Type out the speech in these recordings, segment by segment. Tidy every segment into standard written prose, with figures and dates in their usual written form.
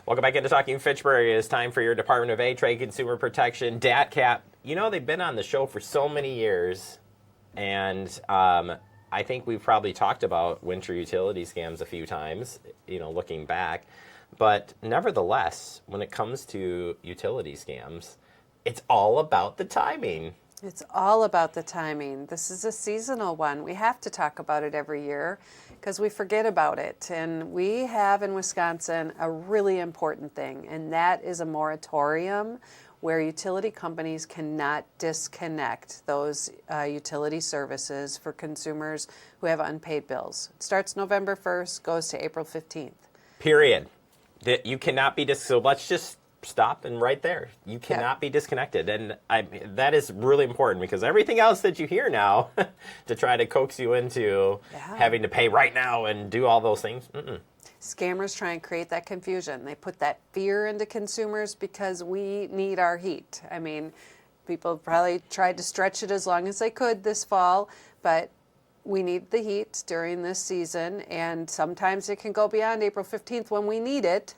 Welcome back into Talking Fitchburg. It is time for your Department of A, Trade Consumer Protection, DATCP. You know, they've been on the show for so many years, and I think we've probably talked about winter utility scams a few times, you know, looking back. But nevertheless, when it comes to utility scams, it's all about the timing. It's all about the timing. This is a seasonal one. We have to talk about it every year because we forget about it. And we have in Wisconsin a really important thing, and that is a moratorium where utility companies cannot disconnect those utility services for consumers who have unpaid bills. It starts November 1st, goes to April 15th. Period. You cannot be so let's just stop and right there. You cannot be disconnected. And that is really important because everything else that you hear now to try to coax you into having to pay right now and do all those things. Scammers try and create that confusion. They put that fear into consumers because we need our heat. I mean, people probably tried to stretch it as long as they could this fall, but we need the heat during this season, and sometimes it can go beyond April 15th when we need it.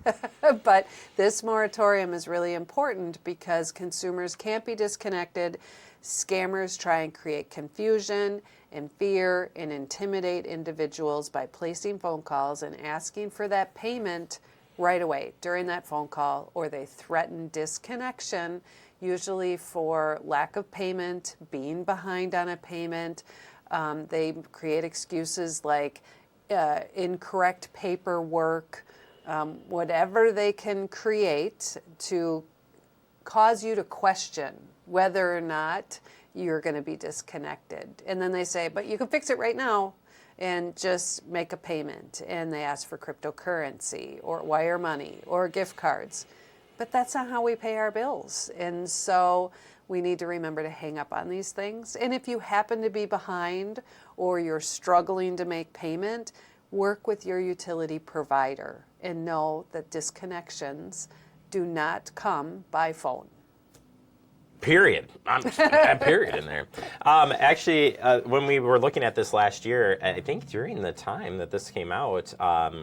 But this moratorium is really important because consumers can't be disconnected. Scammers try and create confusion and fear and intimidate individuals by placing phone calls and asking for that payment right away during that phone call, or they threaten disconnection, usually for lack of payment, being behind on a payment. They create excuses like incorrect paperwork, whatever they can create to cause you to question whether or not you're going to be disconnected. And then they say, but you can fix it right now and just make a payment. And they ask for cryptocurrency or wire money or gift cards. But that's not how we pay our bills. And so we need to remember to hang up on these things. And if you happen to be behind or you're struggling to make payment, work with your utility provider and know that disconnections do not come by phone. Period. Period in there. Actually, when we were looking at this last year, I think during the time that this came out,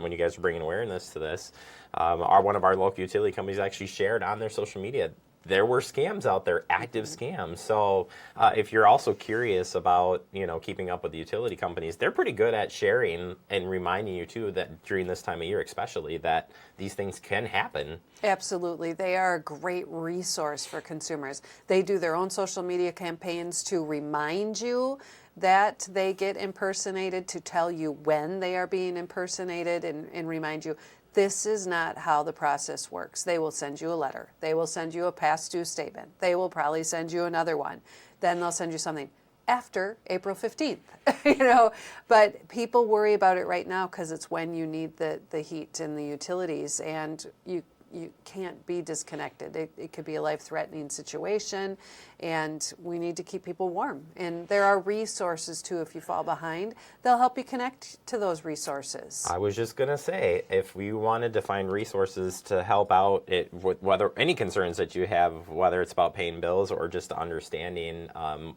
when you guys were bringing awareness to this, one of our local utility companies actually shared on their social media there were scams out there, active scams. So if you're also curious about, you know, keeping up with the utility companies, they're pretty good at sharing and reminding you too that during this time of year especially that these things can happen. Absolutely. They are a great resource for consumers. They do their own social media campaigns to remind you that they get impersonated, to tell you when they are being impersonated and remind you this is not how the process works. They will send you a letter. They will send you a past due statement. They will probably send you another one. Then they'll send you something after April 15th, you know, but people worry about it right now because it's when you need the heat and the utilities, and you can't be disconnected. It could be a life-threatening situation, and we need to keep people warm. And there are resources, too, if you fall behind. They'll help you connect to those resources. I was just going to say, if we wanted to find resources to help out with whether any concerns that you have, whether it's about paying bills or just understanding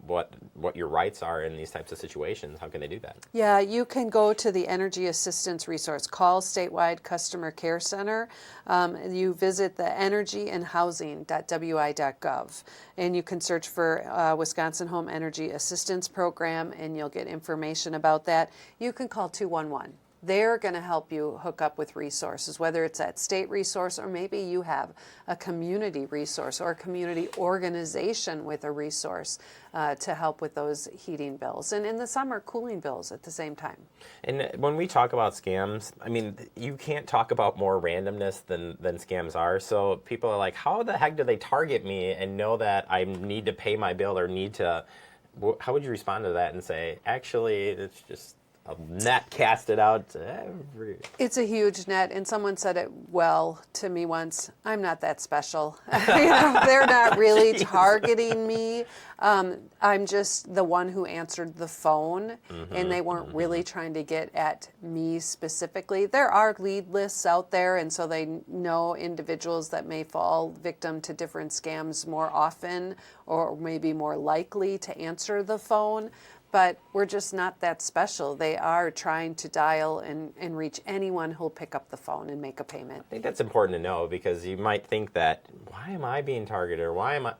what your rights are in these types of situations, how can they do that? Yeah, you can go to the Energy Assistance Resource. Call Statewide Customer Care Center. You visit the energyandhousing.wi.gov, and you can search for Wisconsin Home Energy Assistance Program, and you'll get information about that. You can call 211. They're going to help you hook up with resources, whether it's that state resource or maybe you have a community resource or a community organization with a resource to help with those heating bills. And in the summer, cooling bills at the same time. And when we talk about scams, I mean, you can't talk about more randomness than scams are. So people are like, how the heck do they target me and know that I need to pay my bill or need to... How would you respond to that and say, actually, it's just a net casted out to every... It's a huge net, and someone said it well to me once, I'm not that special. You know, they're not really targeting me. I'm just the one who answered the phone, and they weren't really trying to get at me specifically. There are lead lists out there, and so they know individuals that may fall victim to different scams more often or maybe more likely to answer the phone. but we're just not that special. They are trying to dial and reach anyone who'll pick up the phone and make a payment. I think that's important to know, because you might think that, why am I being targeted, or why am I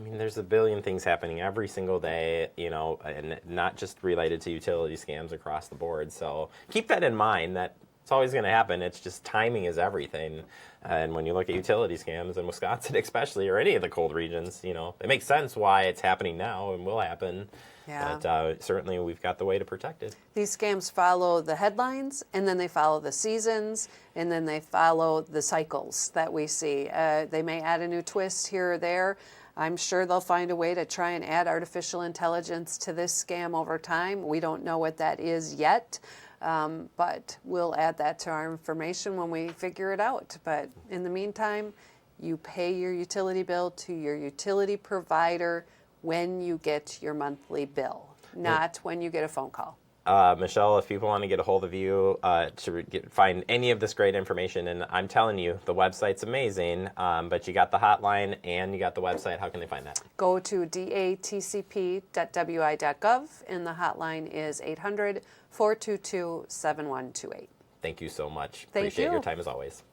mean, there's a billion things happening every single day, you know, and not just related to utility scams across the board. So keep that in mind, that it's always going to happen. It's just timing is everything. And when you look at utility scams in Wisconsin especially, or any of the cold regions, you know, it makes sense why it's happening now and will happen. Yeah. But certainly we've got the way to protect it. These scams follow the headlines, and then they follow the seasons, and then they follow the cycles that we see. They may add a new twist here or there. I'm sure they'll find a way to try and add artificial intelligence to this scam over time. We don't know what that is yet, but we'll add that to our information when we figure it out. But in the meantime, you pay your utility bill to your utility provider when you get your monthly bill, not when you get a phone call. Michelle, if people want to get a hold of you to find any of this great information, and I'm telling you, the website's amazing, but you got the hotline and you got the website. How can they find that? Go to datcp.wi.gov, and the hotline is 800-422-7128. Thank you so much. Thank Appreciate you. your time as always.